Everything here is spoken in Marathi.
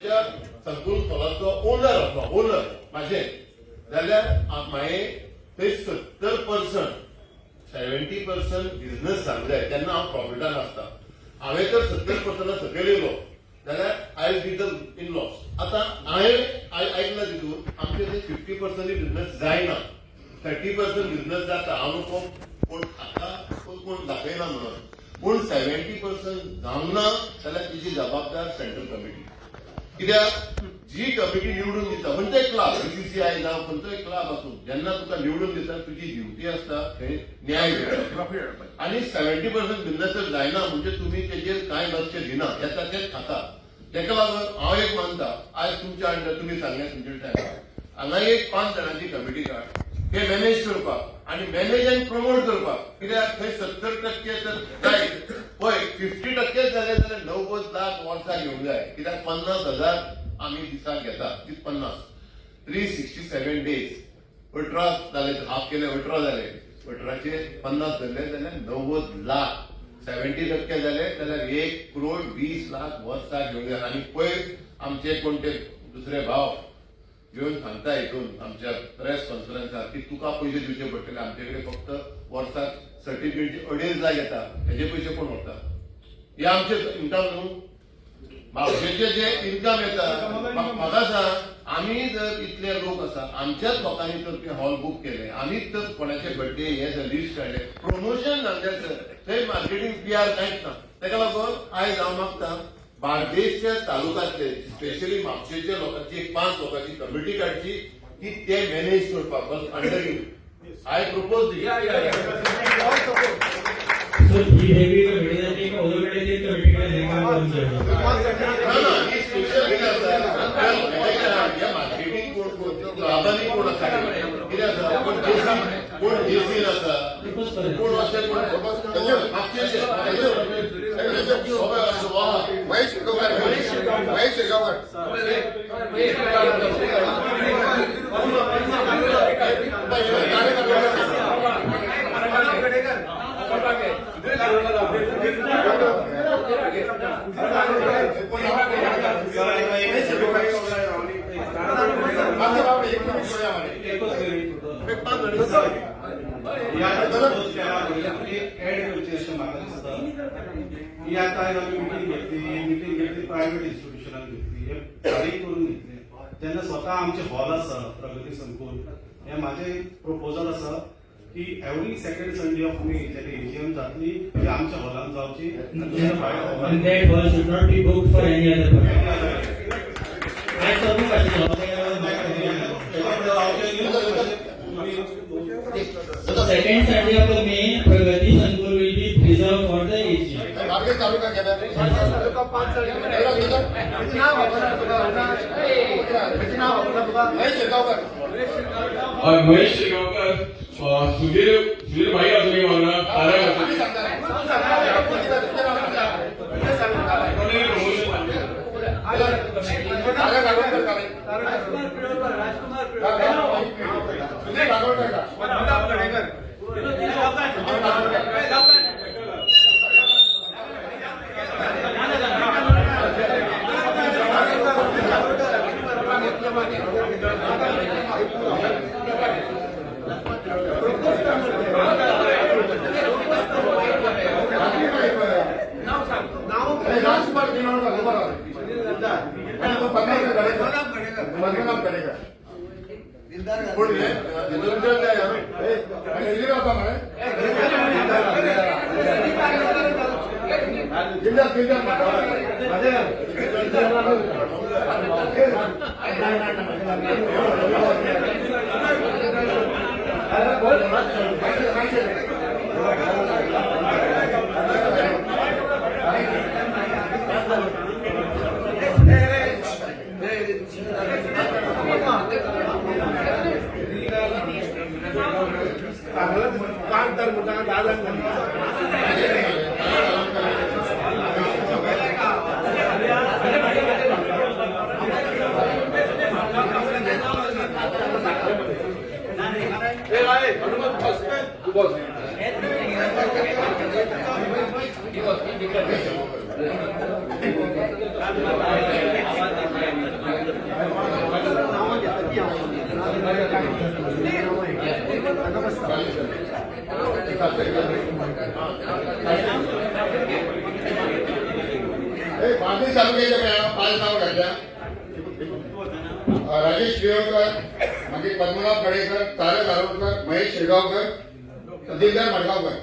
संकुल हॉलाचो ओनर आसलो ओनर माझे जाल्यार मागे थंय 70% बिझनस सांगूंक जाय तेन्ना हांव प्रॉफिटान आसता. हांवें जर 70% सकयल येयलो जाल्यार I be the in loss. आतां हांवें आयकलां तितून आमचे ते 50% बिझनस जायना, 30% बिझनस जाता. हांव नको कोण खाता कोण दाखयना म्हणून, पूण 70% जावंक ना जाल्यार तेजी जबाबदार सेंट्रल कमिटी. कित्याक जी कमिटी निवडून दिता म्हणजे क्लब बीसीसीआय जावं खंयचोय क्लब आसूं, जेन्ना तुका निवडून दिता तुजी ड्युटी आसता थंय न्याय करप. आनी 70% बिझनस जर जायना म्हणजे तुमी तेजेर कांय लक्ष दिना, येता तेच खाता. तेका लागून हांव एक मानता, आयज तुमच्या अंडर तुमी सांगले तुमच्या टायमार हांगा एक 5 जाणांची कमिटी काड, ते मॅनेज करपाक आनी मॅनेज आनी प्रमोट करपाक. कित्याक थंय 70% तर जाय पळय, 50% जाले जाल्यार 90 लाख वर्साक घेवंक जाय. कित्याक 50,000 आमी दिसाक घेता, ती 50 367 डेज. 18 जाले, हाफ केले 18 जाले, 18चे 50 धरले जाल्यार 90 लाख. 70% जाले जाल्यार 1,20,00,000 वर्साक घेवंक जाय. आनी पयर आमचे कोण ते दुसरे भाव घेवन सांगता हितून आमच्या प्रेस कॉन्फरन्सार की तुका पयशे दिवचे पडटले, आमचे कडेन फक्त वर्साक सर्टिफिकेटचे 2.5 लाख येता, हेजे पयशे कोण व्हरता? हे आमचे इन्कम न्हू. म्हापशेचे जे इन्कम येता म्हाका सांग, आमी जर इतले लोक आसा, आमच्याच लोकांनी जर ते हॉल बूक केले, आमीच जर कोणाचे बर्थडे हे जर लिस्ट काडले, प्रमोशन जालें सर थंय मार्केटिंग PR कांयच ना. तेका लागून आयज हांव मागता बार्देसच्या तालुक्यांतले स्पेशली म्हापशेच्या लोकांची एक 5 लोकांची कमिटी काडची की ते मॅनेज करपाक बस under you. I propose marketing क्लबांनी कोण आसा, कित्याक कोण जेसीन आसा, कोण अशें महेश शेगावकर ही आता आम्ही मिटिंग घेतली प्रायव्हेट इन्स्टिट्यूशनात घेतली, तारीख करून घेतली. तेन्ना स्वतः आमचे हॉल आसा प्रगती संकुल, हे माझे प्रपोजल आसा की every second Sunday of May जेन्ना एजीएम जातली ती आमच्या हॉलान जावची. Second Sunday of the May, Pragati Sankull will be preserved for the AGM. और महेश शेगावकर, सुधीर भाई अजूनही वागणार बांधणी तालुक्याच्या 5 नाव घातल्या. राजेश शिरोळकर, म्हणजे पद्मनाभ कडेकर, तारक आरोडकर, महेश शेगावकर, दिलदार मडगावकर.